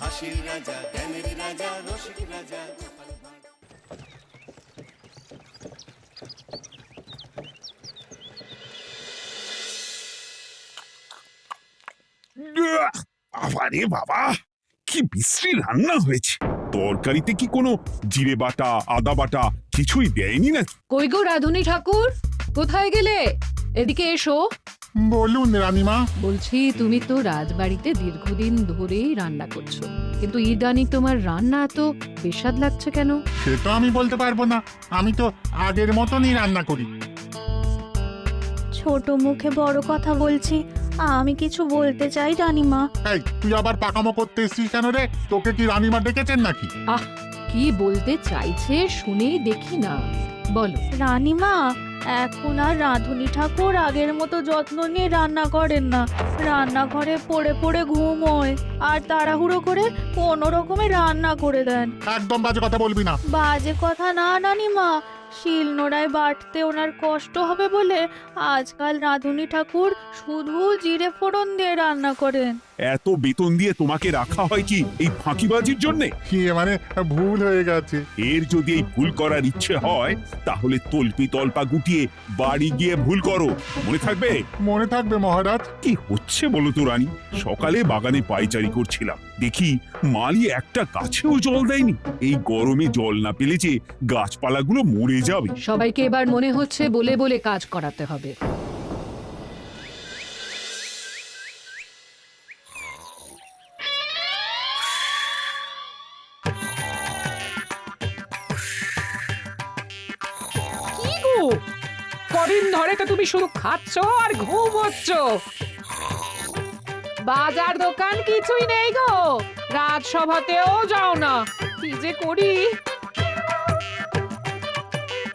হাসির রাজা, জ্ঞানের রাজা, রসিক রাজা। আরে বাবা, কি বিশ্রী রান্না হয়েছে! তরকারিতে কি কোনো জিরে বাটা, আদা বাটা কিছুই দেয়নি নাকি? কই গো রাধুনী ঠাকুর, কোথায় গেলে? এদিকে এসো। বলুন রানীমা। বলছি, তুমি তো রাজবাড়িতে দীর্ঘদিন ধরেই রান্না করছো, কিন্তু ইদানিং তোমার রান্না এত বেস্বাদ লাগছে কেন? সে তো আমি বলতে পারবো না, আমি তো আগের মতনই রান্না করি। ছোট মুখে বড় কথা বলছি, আমি কিছু বলতে চাই রানীমা। এই, তুই আবার পাকামো করতে এসছিস কেন রে? তোকে কি রানীমা ডেকেছেন নাকি? আহ, কি বলতে চাইছে শুনেই দেখি না, বলো। রানীমা, এখন আর রাধুনী ঠাকুর আগের মতো যত্ন নিয়ে রান্না করেন না। রান্নাঘরে পড়ে পড়ে ঘুমোয় আর তাড়াহুড়ো করে কোনো রকমে রান্না করে দেন। একদম বাজে কথা বলবি না। বাজে কথা না রানীমা, শিলনোড়ায় বাটতে ওনার কষ্ট হবে বলে আজকাল রাধুনী ঠাকুর শুধু জিরে ফোড়ন দিয়ে রান্না করেন। এত বেতন দিয়ে তোমাকে রাখা হয় কি এই ফাঁকিবাজির জন্যে? কি মানে ভুল হয়ে গেছে। এর যদি এই ভুল করার ইচ্ছে হয় তাহলে তল্পি তল্পা গুটিয়ে বাড়ি গিয়ে ভুল করো, মনে থাকবে? মনে থাকবে মহারাজ। কি হচ্ছে বলো তো রানী? সকালে বাগানে পায়চারি করছিলাম, দেখি মালি একটা গাছেও জল দেয়নি। এই গরমে জল না পেলে যে গাছপালাগুলো মরে যাবে। সবাইকে এবার মনে হচ্ছে বলে বলে কাজ করাতে হবে। কি গো, কদিন ধরে তো তুমি শুধু খাচ্ছ আর ঘুমোচ্ছ। বাজার দোকান কিছুই নেই গো, রাজসভাতেও যাও না। কি যে করি।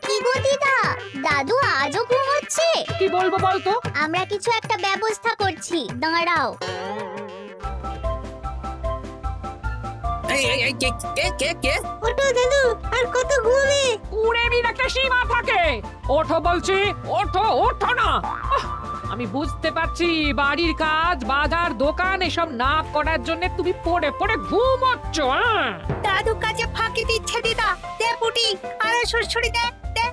কি গো দিদা, দাদু আজও ঘুমোচ্ছে? কি বলবো বলতো? আমরা কিছু একটা ব্যবস্থা করছি, দাঁড়াও। ওঠো দাদু, আর কত ঘুমে? কুড়েমির একটা সীমা থাকে। ওঠো বলছি, ওঠো, ওঠো না। আমি বুঝতে পারছি বাড়ির কাজ, বাজার দোকান এসব না করার জন্য তুমি পড়ে পড়ে ঘুমোচ্ছ। দাদু কাজে ফাঁকি দিচ্ছে দিদা। দে পুটি, আর সরসরি দে দে।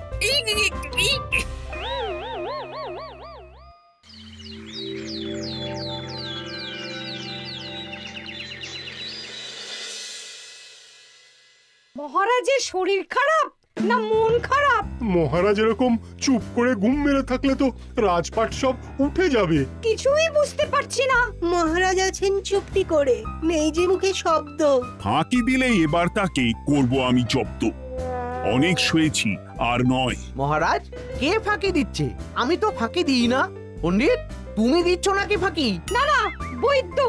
মহারাজের শরীর খারাপ না মন খারাপ? মহারাজ এরকম চুপ করে ঘুম মেরে থাকলে তো রাজপাট সব উঠে যাবে। কিছুই বুঝতে পারছি না। মহারাজ আছেন চুপটি করে, নেই যে মুখে শব্দ। ফাঁকি দিলে এবার তাকে করব আমি জব্দ। অনেক শুয়েছি, আর নয়। মহারাজ, কে ফাঁকি দিচ্ছে? আমি তো ফাঁকি দিই না। পণ্ডিত, তুমি দিচ্ছ নাকি ফাঁকি? না না, বৈদ্য।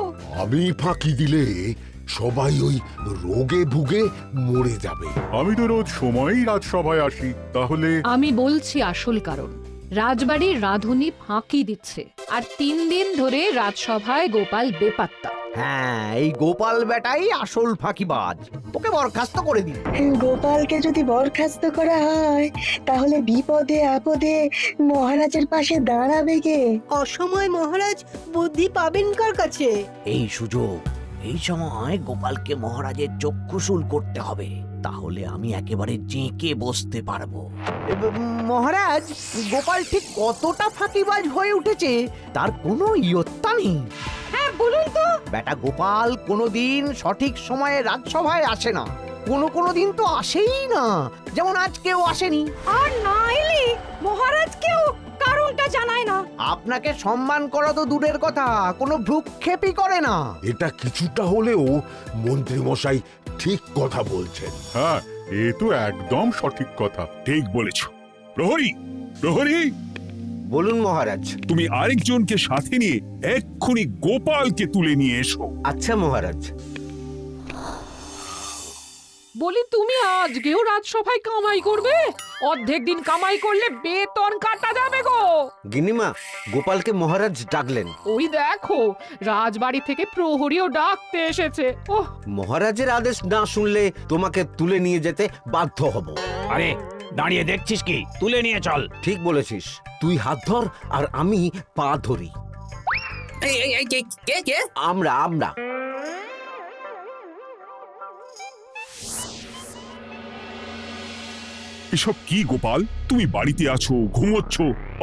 আমি ফাঁকি দিলে সবাই ওই রোগে ভুগে মরে যাবে। আমি তো রোজ সময়ই রাজসভায় আসি, তাহলে আমি বলছি আসল কারণ। রাজবাড়ির রাধুনী ফাঁকি দিচ্ছে, আর 3 দিন ধরে রাজসভায় গোপাল বেপাত্তা। হ্যাঁ, এই গোপাল বেটাই আসল ফাঁকিবাজ। ওকে বরখাস্ত করে দিন। গোপালকে যদি বরখাস্ত করা হয় তাহলে বিপদে আপদে মহারাজের পাশে দাঁড়াবে কে? অসময় মহারাজ বুদ্ধি পাবেন কার কাছে? এই সুযোগ, এই সময় গোপালকে মহারাজের চক্ষুশূল করতে হবে, তাহলে আমি একেবারে জেঁকে বসতে পারবো। মহারাজ, গোপাল ঠিক কতটা ফাঁকিবাজ হয়ে উঠেছে তার কোনো ইয়ত্তা নেই। হ্যাঁ বলুন তো। বেটা গোপাল কোনোদিন সঠিক সময়ে রাজসভায় আসে না। কোনো দিন তো আসেই না, যেমন আজকেও আসেনি। আর না এলে মহারাজকেও কারণটা জানায় না। আপনাকে সম্মান করা তো দূরের কথা, কোনো ভ্রুক্ষেপই করে না। এটা কিছুটা হলেও মন্ত্রী মশাই ঠিক কথা বলছেন। হ্যাঁ, এ তো একদম সঠিক কথা। ঠিক বলেছ। প্রহরী, প্রহরী, বলুন মহারাজ। তুমি আরেকজনকে সাথে নিয়ে এক্ষুনি গোপালকে তুলে নিয়ে এসো। আচ্ছা মহারাজ। বলি, তুমি আজকেও রাজসভায় কামাই করবে? অর্ধেক দিন কামাই করলে বেতন কাটা যাবে গো। গিন্নিমা, গোপালকে মহারাজ ডাকলেন। ওই দেখো, রাজবাড়ি থেকে প্রহরীও ডাকতে এসেছে। ওহ, মহারাজের আদেশ না শুনলে তোমাকে তুলে নিয়ে যেতে বাধ্য হব। আরে দাঁড়িয়ে দেখছিস কি? তুলে নিয়ে চল। ঠিক বলেছিস, তুই হাত ধর আর আমি পা ধরি। আমরা এসব কি গোপাল? তুমি বাড়িতে আছো, ঘুমোচ্ছ,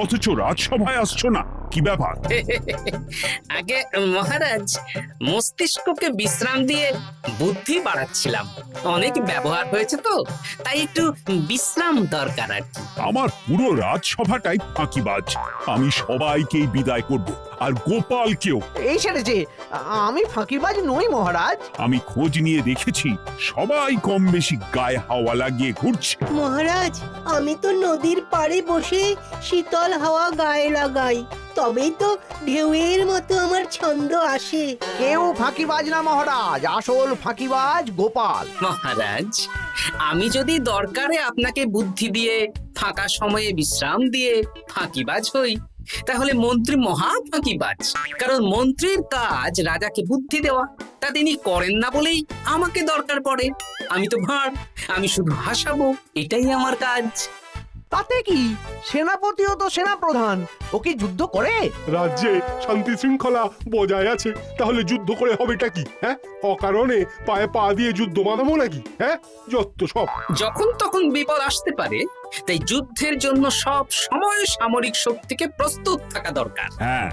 অথচ রাজসভায় আসছো না, কি ব্যাপার? আগে মহারাজ, মস্তিষ্ককে বিশ্রাম দিয়ে বুদ্ধি বাড়াচ্ছিলাম। অনেক ব্যবহার হয়েছে তো, তাই একটু বিশ্রাম দরকার আর কি। আমার পুরো রাজসভাটাই ফাঁকিবাজ। আমি সবাইকেই বিদায় করব, আর গোপালকেও। এই সেরেছে, আমি ফাঁকিবাজ নই মহারাজ। আমি খোঁজ নিয়ে দেখেছি সবাই কম বেশি গায়ে হাওয়া লাগিয়ে ঘুরছে। মহারাজ, আমি তো নদীর পাড়ে বসে শীতল হাওয়া গায়ে লাগাই, তবেই তো ঢেউয়ের মতো আমার ছন্দ আসে। কেউ ফাঁকিবাজ না মহারাজ, আসল ফাঁকিবাজ গোপাল। মহারাজ, আমি যদি দরকারে আপনাকে বুদ্ধি দিয়ে ফাঁকা সময়ে বিশ্রাম দিয়ে ফাঁকিবাজ হই, তাহলে মন্ত্রী মহা ফাঁকিবাজ। কারণ মন্ত্রীর কাজ রাজাকে বুদ্ধি দেওয়া, তা তিনি করেন না বলেই আমাকে দরকার পড়ে। আমি তো ভাঁড়, আমি শুধু হাসাবো, এটাই আমার কাজ। তাতে কি, সেনাপতিও তো সেনাপ্রধান, ও কি যুদ্ধ করে? রাজ্যে শান্তি শৃঙ্খলা বজায় আছে, তাহলে যুদ্ধ করে হবেটা কি? হ্যাঁ, অকারণে পায়ে পা দিয়ে যুদ্ধ বাঁধাবো নাকি? হ্যাঁ, যত সব। যখন তখন বিপদ আসতে পারে, তাই যুদ্ধের জন্য সব সময় সামরিক শক্তিকে প্রস্তুত থাকা দরকার। হ্যাঁ,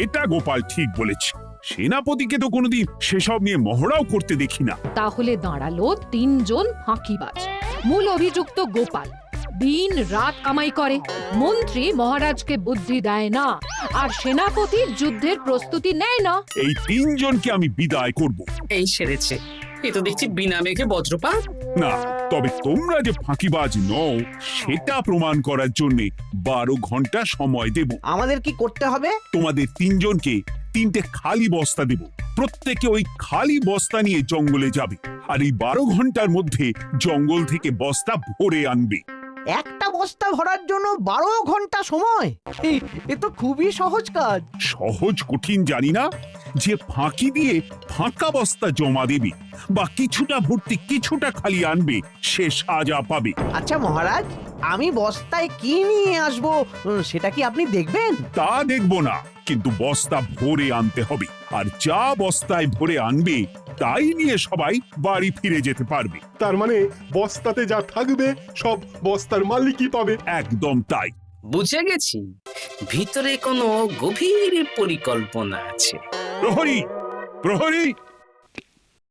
এটা গোপাল ঠিক বলেছে। সেনাপতিকে তো কোনোদিন সেসব নিয়ে মহড়াও করতে দেখি না। তাহলে দাঁড়ালো 3 জন ফাঁকিবাজ। মূল অভিযুক্ত গোপাল দিন রাত কামাই করে, মন্ত্রী মহারাজকে বুদ্ধি দেয় না, আর সেনাপতি যুদ্ধের প্রস্তুতি নেয় না। এই 3 জনকে আমি বিদায় করব। এই সেরেছে, এ তো দেখছি বিনা মেঘে বজ্রপাত। না, তবে তোমরা যে ফাঁকিবাজ নও সেটা প্রমাণ করার জন্য 12 ঘন্টা সময় দেব। আমাদের কি করতে হবে? তোমাদের 3 জনকে 3টে খালি বস্তা দেব। প্রত্যেকে ওই খালি বস্তা নিয়ে জঙ্গলে যাবে, আর এই 12 ঘন্টার মধ্যে জঙ্গল থেকে বস্তা ভরে আনবে। একটা বস্তা ভরার জন্য 12 ঘন্টা সময়? এ তো খুবই সহজ কাজ। সহজ কঠিন জানি না, যে ফাঁকি দিয়ে ফাঁকা বস্তা জমা দেবে বা কিছুটা ভর্তি কিছুটা খালি আনবে, সে সাজা পাবে। আচ্ছা মহারাজ, আমি বস্তায় কি নিয়ে আসবো সেটা কি আপনি দেখবেন? তা দেখবো না, কিন্তু বস্তা ভরে আনতে হবে, আর যা বস্তায় ভরে আনবে তাই নিয়ে সবাই বাড়ি ফিরে যেতে পারবে। তার মানে বস্তাতে যা থাকবে সব বস্তার মালিকই পাবে। একদম তাই। বুঝে গেছি, ভিতরে কোনো গভীর পরিকল্পনা আছে। প্রহরী, প্রহরী,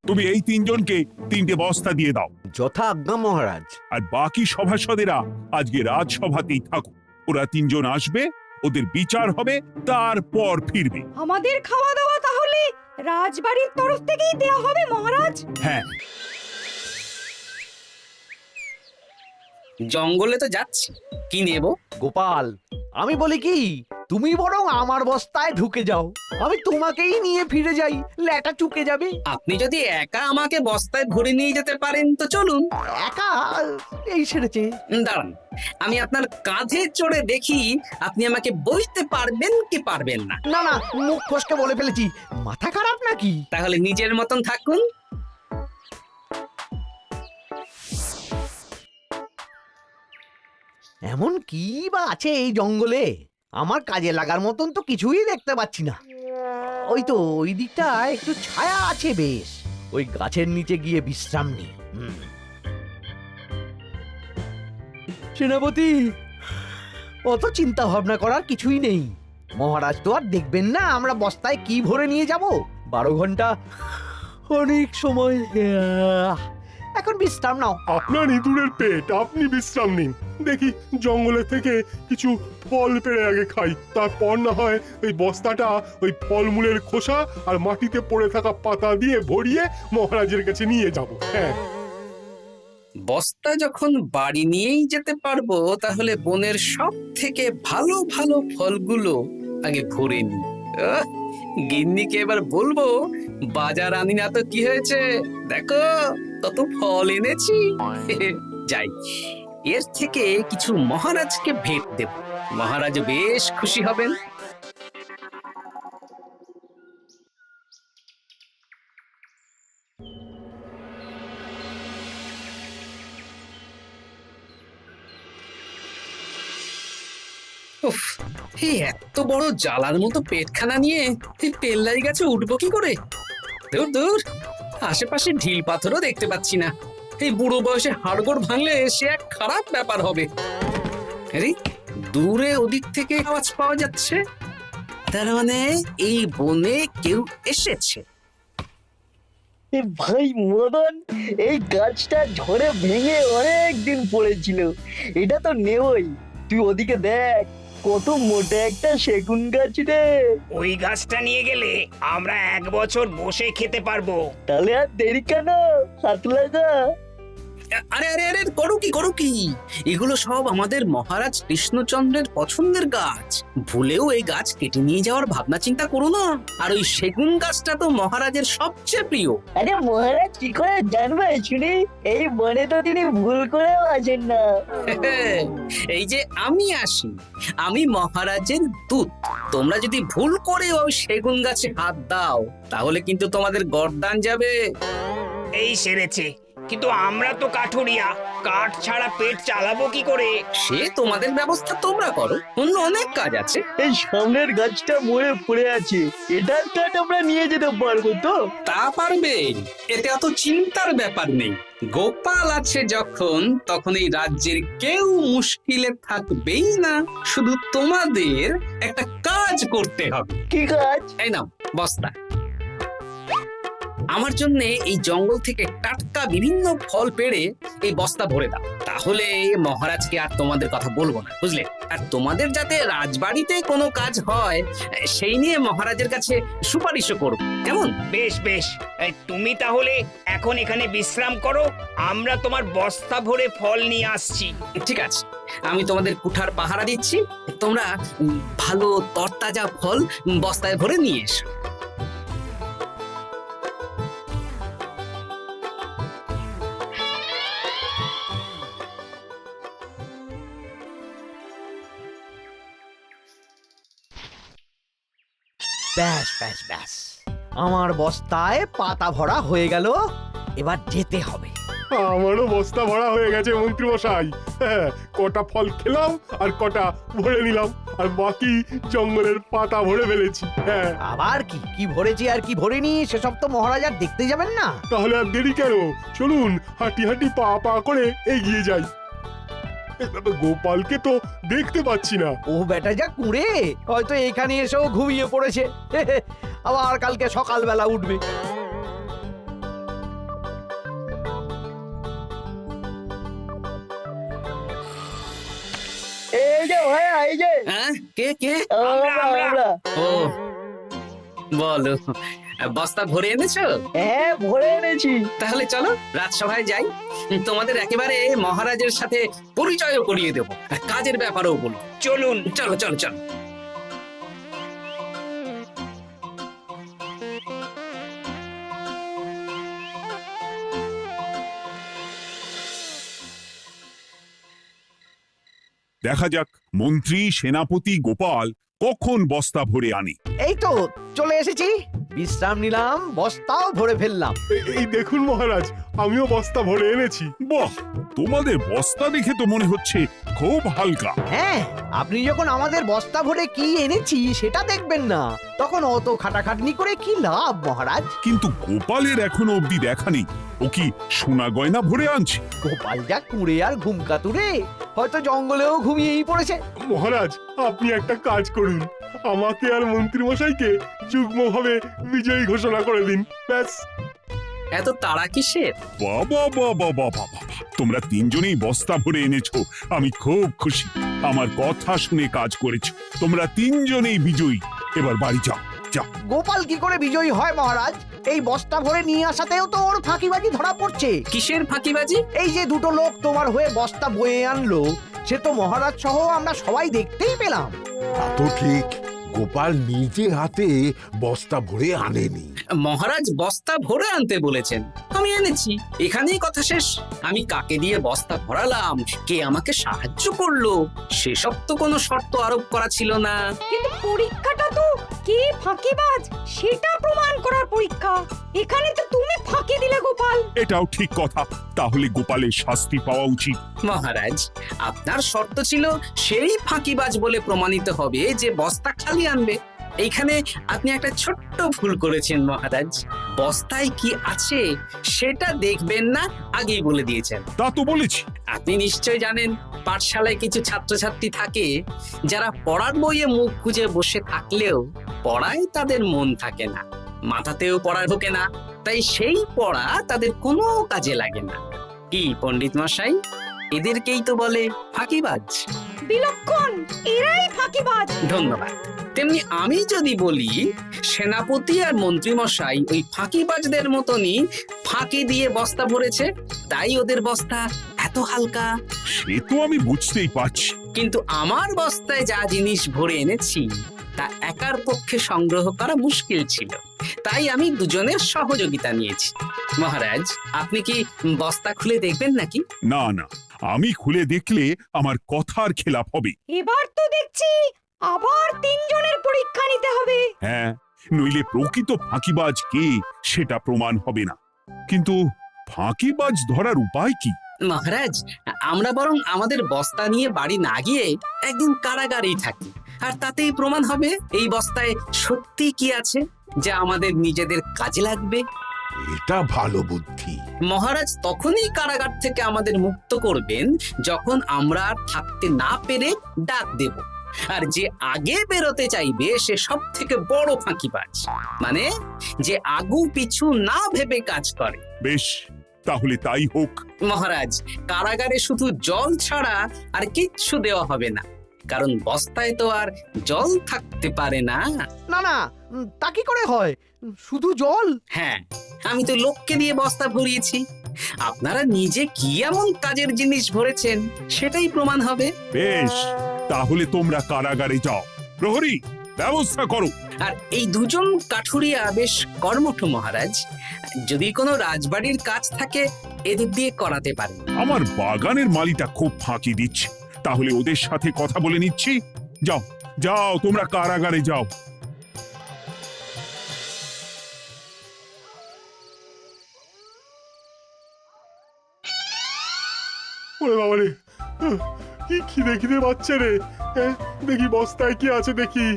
তুমি এই 3 জনকে 3টে বস্তা দিয়ে দাও। যথা আজ্ঞা মহারাজ। আর বাকি সভাসদেরা আজকে রাজসভাতেই থাকো। ওরা 3 জন আসবে, ওদের বিচার হবে, তারপর ফিরবে। আমাদের খাওয়া দাওয়া তাহলে রাজবাড়ির তরফ থেকেই দেয়া হবে মহারাজ? হ্যাঁ। জঙ্গলে তো যাচ্ছি, কি নেব? গোপাল, আমি বলি কি, তুমি বরং আমার বস্তায় ঢুকে যাও, আমি তোমাকেই নিয়ে ফিরে যাই, ল্যাটা চুকে যাবে। আপনি যদি একা আমাকে বস্তায় ভরে নিয়ে যেতে পারেন তো চলুন। একা? এই সেরেছে। দাঁড়ান, আমি আপনার কাঁধে চড়ে দেখি আপনি আমাকে বইতে পারবেন কি পারবেন না। না না, মুখ ফসকে বলে ফেলেছি, মাথা খারাপ নাকি? তাহলে নিজের মতন থাকুন। এমন কি বা আছে এই জঙ্গলে? আমার কাজে লাগার মতন তো কিছুই দেখতে পাচ্ছি না। ওই তো ওই দিকটা একটু ছায়া আছে বেশ, ওই গাছের নিচে গিয়ে বিশ্রাম নি। সেনাপতি, অত চিন্তা ভাবনা করার কিছুই নেই। মহারাজ তো আর দেখবেন না আমরা বস্তায় কি ভরে নিয়ে যাব। 12 ঘন্টা অনেক সময়। এখন বিশ্রাম নাও। আপনার ইঁদুরের পেট, আপনি বিশ্রাম নিন। দেখি জঙ্গলে থেকে কিছু ফল পেড়ে আগে খাই, তারপর না হয় ওই বস্তাটা ওই ফলমূলের খোসা আর মাটিতে পড়ে থাকা পাতা দিয়ে ভরিয়ে মহারাজের কাছে নিয়ে যাব। হ্যাঁ, বস্তা যখন বাড়ি নিয়েই যেতে পারবো, তাহলে বনের সব থেকে ভালো ভালো ফলগুলো আগে ভরে নি। গিন্নিকে এবার বলবো, বাজার আনি না তো কি হয়েছে, দেখো কত ফল এনেছি। যাই, এর থেকে কিছু মহারাজকে ভেট দেব, মহারাজ বেশ খুশি হবেন। উফ, এই এত বড় জ্বালার মতো পেটখানা নিয়ে এই তেল্লাই গাছে উঠবো কি করে? দূর দূর, আশেপাশে ঢিল পাথরও দেখতে পাচ্ছি না। এই বুড়ো বয়সে হাড়গোড় ভাঙলে সে এক খারাপ ব্যাপার হবে। আরে দূরে ওদিক থেকে আওয়াজ পাওয়া যাচ্ছে, তার মানে এই বনে কেউ এসেছে। ভাই মদন, এই গাছটা ঝড়ে ভেঙে অনেক দিন পড়েছিল, এটা তো নেবই। তুই ওদিকে দেখ, কত মোটা একটা সেগুন গাছ রে। ওই গাছটা নিয়ে গেলে আমরা 1 বছর বসে খেতে পারবো। তাহলে আর দেরি কেন, হাত লাগা। আরে আরে আরে করো কি, এগুলো সব আমাদের মহারাজ কৃষ্ণচন্দ্রের পছন্দের গাছ। ভুলেও এই গাছ কেটে নিয়ে যাওয়ার ভাবনা চিন্তা করো না। আর ওই সেগুন গাছটা তো মহারাজের সবচেয়ে প্রিয়। আরে মহারাজ কি করে জানবে শুনি, এই বনে তো তিনি ভুল করেও আসেন না। এই যে আমি আসি, আমি মহারাজের দূত। তোমরা যদি ভুল করে ওই সেগুন গাছে হাত দাও, তাহলে কিন্তু তোমাদের গর্দান যাবে। এই সেরেছে, কিন্তু আমরা তো কাঠুরিয়া, কাঠ ছাড়া পেট চালাবো কি করে? সে তোমাদের ব্যবস্থা তোমরা করো, অন্য অনেক কাজ আছে। এই সামনের গাছটা মরে পড়ে আছে, এটার কাঠ আমরা নিয়ে যেতে পারবো তো? তা পারবে, এতে অত চিন্তার ব্যাপার নেই। গোপাল আছে যখন, তখন এই রাজ্যের কেউ মুশকিলে থাকবেই না। শুধু তোমাদের একটা কাজ করতে হবে। কি কাজ? এই নাও বস্তা। আমার জন্য এই জঙ্গল থেকে টাটকা বিভিন্ন ফল পেড়ে এই বস্তা ভরে দাও, তাহলে মহারাজকে আর তোমাদের কথা বলবো না, বুঝলে? আর তোমাদের যাতে রাজবাড়িতে কোনো কাজ হয় সেই নিয়ে মহারাজের কাছে সুপারিশও করব, কেমন? বেশ বেশ, তুমি তাহলে এখন এখানে বিশ্রাম করো, আমরা তোমার বস্তা ভরে ফল নিয়ে আসছি। ঠিক আছে, আমি তোমাদের কুঠার পাহারা দিচ্ছি, তোমরা ভালো তরতাজা ফল বস্তায় ভরে নিয়ে এসো। ব্যাস ব্যাস ব্যাস, আমার বস্তায় পাতা ভরা হয়ে গেল, এবার যেতে হবে। আমারও বস্তা ভরা হয়ে গেছে মন্ত্রী মশাই। হ্যাঁ, কটা ফল খেলাম আর কটা ভরে নিলাম, আর বাকি জঙ্গলের পাতা ভরে ফেলেছি। হ্যাঁ, আবার কি কি ভরেছি আর কি ভরিনি সেসব তো মহারাজ আর দেখতে যাবেন না। তাহলে আর দেরি কেন, চলুন হাঁটি হাঁটি পা পা করে এগিয়ে যাই। গোপালকে তো দেখতে পাচ্ছি না। ও বেটা যা কুঁড়ে, হয়তো এখানে এসেও ঘুমিয়ে পড়েছে। আবার কালকে সকালবেলা উঠবে। এই যে ভাইয়া, এই যে। হ্যাঁ, কে কে? আমরা। ও বলো, বস্তা ভরে এনেছো? হ্যাঁ, ভরে এনেছি। তাহলে চলো রাজসভায় যাই, তোমাদের একেবারে মহারাজের সাথে পরিচয়ও করিয়ে দেবো, আর কাজের ব্যাপারেও বলবো। চলুন, চলো চলো চলো। দেখা যাক মন্ত্রী সেনাপতি গোপাল কখন বস্তা ভরে আনে। এই তো চলে এসেছি, বিশ্রাম নিলাম, বস্তাও ভরে ফেললাম। এই দেখুন মহারাজ, আমিও বস্তা ভরে এনেছি। বাহ, তোমাদের বস্তা দেখে তো মনে হচ্ছে খুব হালকা। হ্যাঁ, আপনি যখন আমাদের বস্তা ভরে কি এনেছি সেটা দেখবেন না, তখন অত খাটাখাটনি করে কি লাভ মহারাজ? কিন্তু গোপালের এখনো অবধি দেখা নেই, ও কি সোনা গয়না ভরে আনছে? গোপাল যা কুঁড়ে আর ঘুমকাতুরে, হয়তো জঙ্গলেও ঘুমিয়েই পড়েছে। মহারাজ, আপনি একটা কাজ করুন, আমাকে আর মন্ত্রী মশাইকে যুগ্মভাবে বিজয়ী ঘোষণা করে দিন, ব্যাস। এত তাড়া কিসের? বাবা বাবা বাবা বাবা, তোমরা তিনজনেই বস্তা ভরে এনেছো, আমি খুব খুশি। আমার কথা শুনে কাজ করেছো, তোমরা তিনজনেই বিজয়ী। এবার বাড়ি যাও যাও। গোপাল কি করে বিজয়ী হয় মহারাজ? এই বস্তা ভরে নিয়ে আসাতেও তো ওর ফাঁকিবাজি ধরা পড়ছে। কিসের ফাঁকিবাজি? এই যে দুটো লোক তোমার হয়ে বস্তা বয়ে আনলো, সে তো মহারাজ সহ আমরা সবাই দেখতেই পেলাম। তা তো ঠিক, গোপাল নিজে হাতে বস্তা ভরে আনেনি। মহারাজ বস্তা ভরে আনতে বলেছেন, আমি এনেছি, এখানেই কথা শেষ। আমি কাকে দিয়ে বস্তা ভরালাম, কে আমাকে সাহায্য করলো, সেসব তো কোনো শর্ত আরোপ করা ছিল না। কিন্তু পরীক্ষাটা তো কে ফাঁকিবাজ সেটা প্রমাণ করার পরীক্ষা। এখানে তো তুমি ফাঁকি দিলে গোপাল। এটাও ঠিক কথা, তাহলে গোপালের শাস্তি পাওয়া উচিত। মহারাজ, আপনার শর্ত ছিল সেই ফাঁকিবাজ বলে প্রমাণিত হবে যে বস্তা খালি আনবে। এইখানে আপনি একটা ছোট্ট ভুল করেছেন মহারাজ। বস্তায় কি আছে সেটা দেখবেন না, আগেই বলে দিয়েছেন। তা তো বলেছি। আপনি নিশ্চয় জানেন পাঠশালায় কিছু ছাত্রছাত্রী থাকে যারা পড়ার বইয়ে মুখ গুজে বসে থাকলেও পড়ায় তাদের মন থাকে না, মাথাতেও পড়া ঢোকে না, তাই সেই পড়া তাদের কোনো কাজে লাগে না। কি পণ্ডিত মশাই, এদেরকেই তো বলে ফাঁকিবাজ। বিলক্ষণ, এরাই ফাঁকিবাজ। ধন্যবাদ। তেমনি আমি যদি বলি সেনাপতি আর মন্ত্রী মশাই ওই ফাঁকিবাজদের মতনই ফাঁকি দিয়ে বস্তা ভরেছে, তাই ওদের বস্তা এত হালকা। সে তো আমি বুঝতেই পারছি। কিন্তু আমার বস্তায় যা জিনিস ভরে এনেছি তা একার পক্ষে সংগ্রহ করা মুশকিল ছিল, তাই আমি দুজনের সহযোগিতা নিয়েছি। মহারাজ, আপনি কি বস্তা খুলে দেখবেন নাকি? না না, আমি খুলে দেখলে আমার কথার খেলাপ হবে। এবার তো দেখছি আবার তিনজনের পরীক্ষা নিতে হবে। হ্যাঁ, নইলে প্রকৃত ফাঁকিবাজ কে সেটা প্রমাণ হবে না। কিন্তু ফাঁকিবাজ ধরার উপায় কি? মহারাজ, আমরা বরং আমাদের বস্তা নিয়ে বাড়ি না গিয়ে একদিন কারাগারেই থাকি, আর তাতেই প্রমাণ হবে এই বস্তায় সত্যি কি আছে যা আমাদের নিজেদের কাজে লাগবে। এটা ভালো বুদ্ধি। মহারাজ তখনই কারাগার থেকে আমাদের মুক্ত করবেন যখন আমরা আর থাকতে না পেরে ডাক দেব, আর যে আগে বেরোতে চাইবে সে সব থেকে বড় ফাঁকিবাজ, মানে যে আগু পিছু না ভেবে কাজ করে। বেশ, তাহলে তাই হোক। মহারাজ, কারাগারে শুধু জল ছাড়া আর কিচ্ছু দেওয়া হবে না, কারণ বস্তায় তো আর জল থাকতে পারে না। না না, তা কি করে হয়? শুধু জল? হ্যাঁ, আমি তো লোককে দিয়ে বস্তা ভরিয়েছি। আপনারা নিজে কি এমন কাজের জিনিস ভরেছেন সেটাই প্রমাণ হবে। বেশ, তাহলে তোমরা কারাগারে যাও। প্রহরী, ব্যবস্থা করো। আর এই দুজন কাঠুরিয়া বেশ কর্মঠ মহারাজ, যদি কোনো রাজবাড়ির কাজ থাকে এদের দিয়ে করাতে পারেন। আমার বাগানের মালিটা খুব ফাঁকি দিচ্ছে, তাহলে ওদের সাথে কথা বলে নিচ্ছি। যাও যাও, তোমরা কারাগারে যাও। ওরে বাবা রে, কি খিদে খিদে পাচ্ছে রে। দেখি বস্তায় কি আছে দেখি।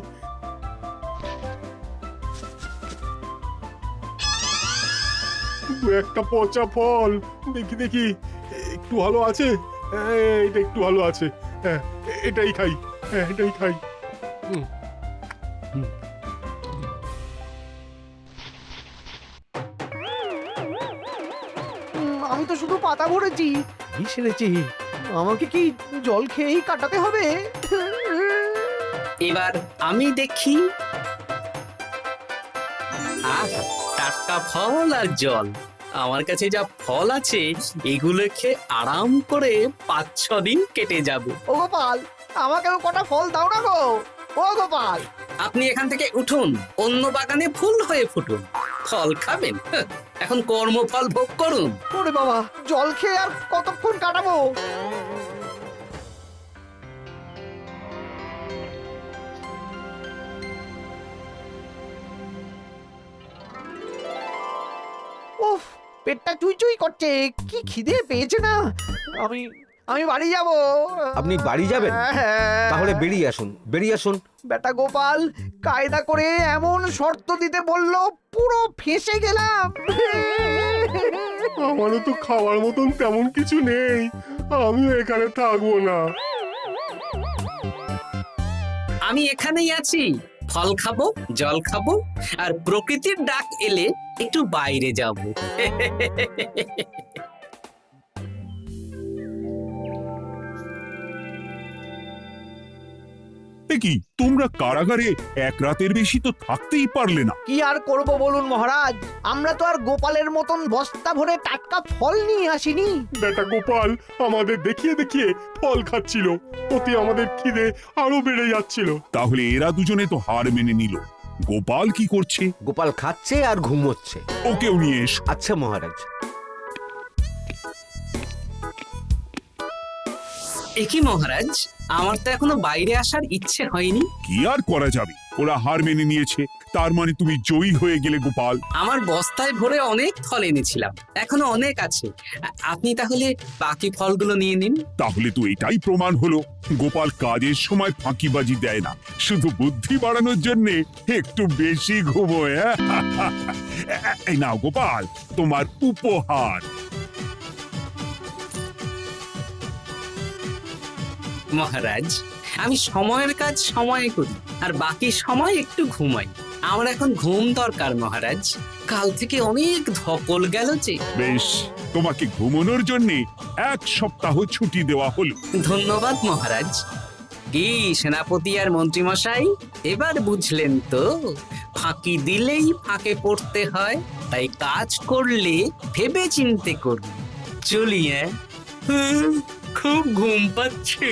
দু একটা পচা ফল, দেখি দেখি একটু ভালো আছে। এটা একটু ভালো আছে, হ্যাঁ এটাই খাই, হ্যাঁ এটাই খাই। আমি তো শুধু পাতা ভরেছি, এই সেরেছি। আমাকে কি জল খেয়েই কাটাতে হবে? এবার আমি দেখি। আহা, টাটকা ফল আর জল। আমার কাছে যা ফল আছে এগুলো খেয়ে আরাম করে 5-6 দিন কেটে যাবে। ও গোপাল, আমাকেও কটা ফল দাও না গো। ও গোপাল, আপনি এখান থেকে উঠুন, অন্য বাগানে ফুল হয়ে ফুটুন। ফল খাবেন? এখন কর্মফল ভোগ করুন। ওরে বাবা, জল খেয়ে আর কতক্ষণ কাটাবো? উফ, পেটটা চুই চুই করছে, কি খিদে পেয়েছে না। আমি আমি বাড়ি যাব। আপনি বাড়ি যাবেন? তাহলে বেরিয়ে আসুন, বেরিয়ে আসুন। বেটা গোপাল কায়দা করে এমন শর্ত দিতে বললো, পুরো ফেঁসে গেলাম। আমারও তো খাওয়ার মতন তেমন কিছু নেই, আমিও এখানে থাকবো না। আমি এখানেই আছি, ফল খাবো, জল খাবো, আর প্রকৃতির ডাক এলে একটু বাইরে যাব। কি তোমরা কারাগারে এক রাতের বেশি তো থাকতেই পারলে না? কি আর করব বলুন মহারাজ, আমরা তো আর গোপালের মতন বস্তা ভরে টাটকা ফল নিয়ে আসিনি। বেটা গোপাল আমাদের দেখিয়ে দেখিয়ে ফল খাচ্ছিল, অতি আমাদের খিদে আরো বেড়ে যাচ্ছিল। তাহলে এরা দুজনে তো হার মেনে নিল। গোপাল কি করছে? গোপাল খাচ্ছে আর ঘুমোচ্ছে। ওকেও নিয়ে এসো। আচ্ছা মহারাজ। একই মহারাজ, আমার তো এখনো বাইরে আসার ইচ্ছে হয়নি। কি আর করা যাবে, ওরা হার মেনে নিয়েছে, তার মানে তুমি জয়ী হয়ে গেলে গোপাল। আমার বস্তায় ভরে অনেক ফল এনেছিলাম, এখনো অনেক আছে। আপনি তাহলে বাকি ফলগুলো নিয়ে নিন। তাহলে তো এটাই প্রমাণ হলো গোপাল কাজের সময় ফাঁকিবাজি দেয় না, শুধু বুদ্ধি বাড়ানোর জন্য একটু বেশি ঘুমোয়। এই নাও গোপাল, তোমার উপহার। মহারাজ, আমি সময়ের কাজ সময়ে করি আর বাকি সময় একটু ঘুমাই। আমার এখন ঘুম দরকার মহারাজ, কাল থেকে অনেক ধকল গেল যে। বেশ, তোমাকে ঘুমানোর জন্য 1 সপ্তাহ ছুটি দেওয়া হলো। ধন্যবাদ মহারাজ। কি সেনাপতি আর মন্ত্রী মশাই, এবার বুঝলেন তো ফাঁকি দিলেই ফাঁকে পড়তে হয়, তাই কাজ করলে ভেবে চিন্তে করুন। চলি, খুব ঘুম পাচ্ছে।